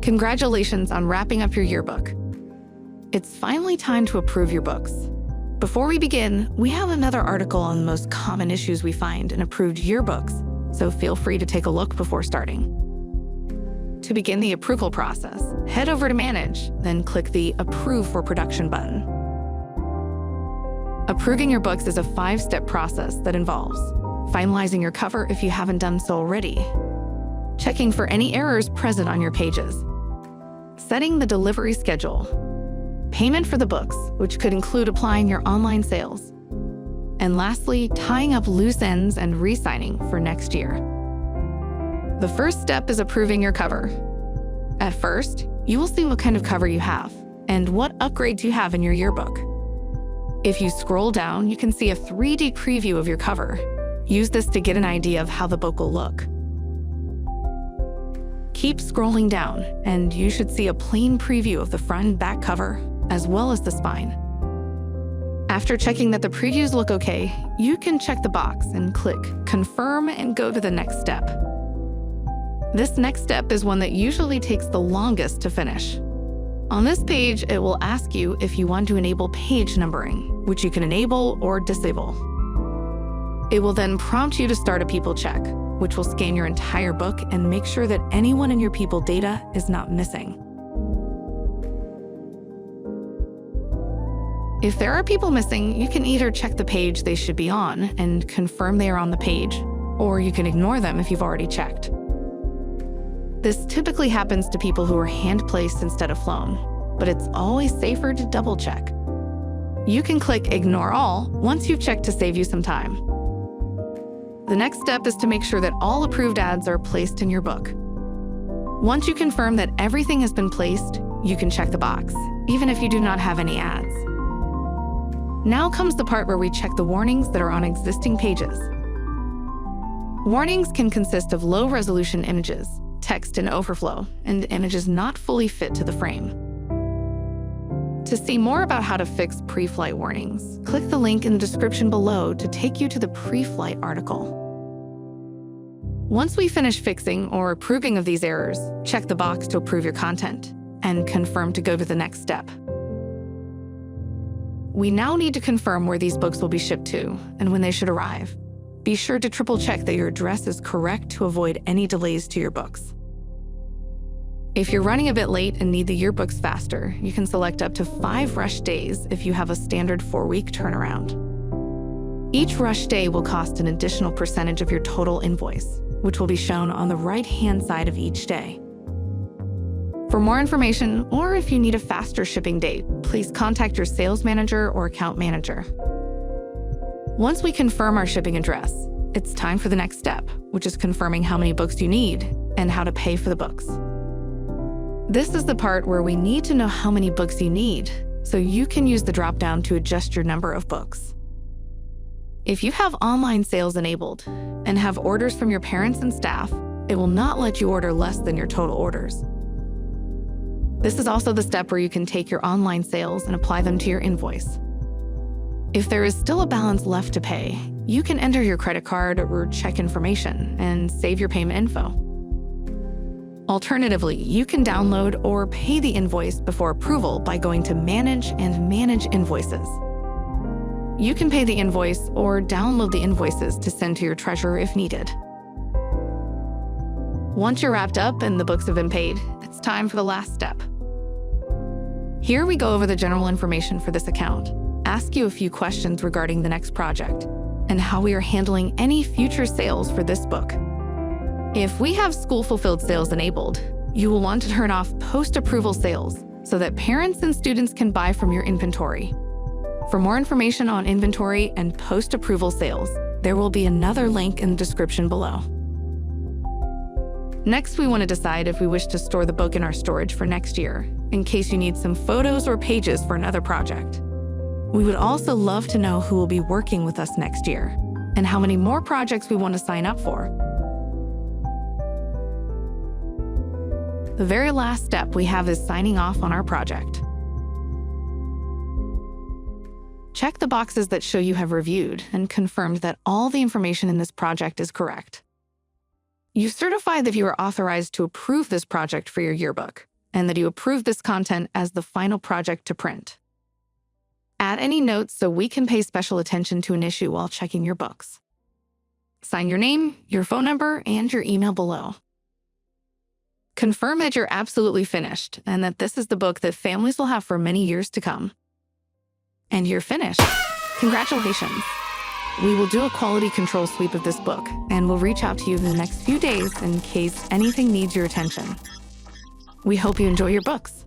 Congratulations on wrapping up your yearbook. It's finally time to approve your books. Before we begin, we have another article on the most common issues we find in approved yearbooks, so feel free to take a look before starting. To begin the approval process, head over to Manage, then click the Approve for Production button. Approving your books is a 5-step process that involves finalizing your cover if you haven't done so already, checking for any errors present on your pages, setting the delivery schedule, payment for the books, which could include applying your online sales, and lastly, tying up loose ends and re-signing for next year. The first step is approving your cover. At first, you will see what kind of cover you have and what upgrades you have in your yearbook. If you scroll down, you can see a 3D preview of your cover. Use this to get an idea of how the book will look. Keep scrolling down, and you should see a plain preview of the front and back cover, as well as the spine. After checking that the previews look okay, you can check the box and click Confirm and go to the next step. This next step is one that usually takes the longest to finish. On this page, it will ask you if you want to enable page numbering, which you can enable or disable. It will then prompt you to start a people check, which will scan your entire book and make sure that anyone in your people data is not missing. If there are people missing, you can either check the page they should be on and confirm they are on the page, or you can ignore them if you've already checked. This typically happens to people who are hand-placed instead of flown, but it's always safer to double-check. You can click Ignore All once you've checked to save you some time. The next step is to make sure that all approved ads are placed in your book. Once you confirm that everything has been placed, you can check the box, even if you do not have any ads. Now comes the part where we check the warnings that are on existing pages. Warnings can consist of low-resolution images, text in overflow, and images not fully fit to the frame. To see more about how to fix pre-flight warnings, click the link in the description below to take you to the pre-flight article. Once we finish fixing or approving of these errors, check the box to approve your content and confirm to go to the next step. We now need to confirm where these books will be shipped to and when they should arrive. Be sure to triple-check that your address is correct to avoid any delays to your books. If you're running a bit late and need the yearbooks faster, you can select up to 5 rush days if you have a standard 4-week turnaround. Each rush day will cost an additional percentage of your total invoice, which will be shown on the right-hand side of each day. For more information, or if you need a faster shipping date, please contact your sales manager or account manager. Once we confirm our shipping address, it's time for the next step, which is confirming how many books you need and how to pay for the books. This is the part where we need to know how many books you need, so you can use the drop-down to adjust your number of books. If you have online sales enabled and have orders from your parents and staff, it will not let you order less than your total orders. This is also the step where you can take your online sales and apply them to your invoice. If there is still a balance left to pay, you can enter your credit card or check information and save your payment info. Alternatively, you can download or pay the invoice before approval by going to Manage and Manage Invoices. You can pay the invoice or download the invoices to send to your treasurer if needed. Once you're wrapped up and the books have been paid, it's time for the last step. Here we go over the general information for this account, ask you a few questions regarding the next project, and how we are handling any future sales for this book. If we have school-fulfilled sales enabled, you will want to turn off post-approval sales so that parents and students can buy from your inventory. For more information on inventory and post-approval sales, there will be another link in the description below. Next, we want to decide if we wish to store the book in our storage for next year, in case you need some photos or pages for another project. We would also love to know who will be working with us next year, and how many more projects we want to sign up for. The very last step we have is signing off on our project. Check the boxes that show you have reviewed and confirmed that all the information in this project is correct. You certify that you are authorized to approve this project for your yearbook, and that you approve this content as the final project to print. Add any notes so we can pay special attention to an issue while checking your books. Sign your name, your phone number, and your email below. Confirm that you're absolutely finished and that this is the book that families will have for many years to come. And you're finished. Congratulations. We will do a quality control sweep of this book, and we'll reach out to you in the next few days in case anything needs your attention. We hope you enjoy your books.